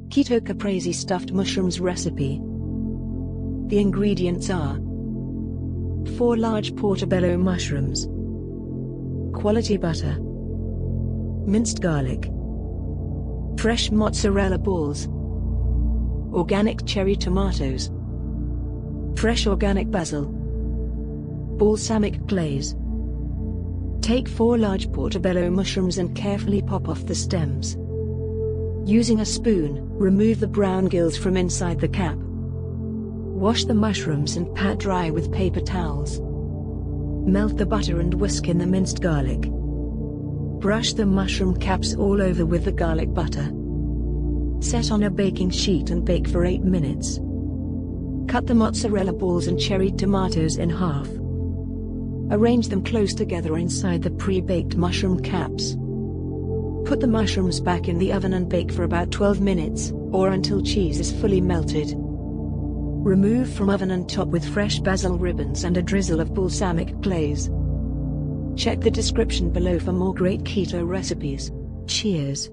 Keto Caprese Stuffed Mushrooms recipe. The ingredients are 4 large Portobello mushrooms, quality butter, minced garlic, fresh mozzarella balls, organic cherry tomatoes, fresh organic basil, balsamic glaze. Take 4 large Portobello mushrooms and carefully pop off the stems. Using a spoon, remove the brown gills from inside the cap. Wash the mushrooms and pat dry with paper towels. Melt the butter and whisk in the minced garlic. Brush the mushroom caps all over with the garlic butter. Set on a baking sheet and bake for 8 minutes. Cut the mozzarella balls and cherry tomatoes in half. Arrange them close together inside the pre-baked mushroom caps. Put the mushrooms back in the oven and bake for about 12 minutes, or until cheese is fully melted. Remove from oven and top with fresh basil ribbons and a drizzle of balsamic glaze. Check the description below for more great keto recipes. Cheers!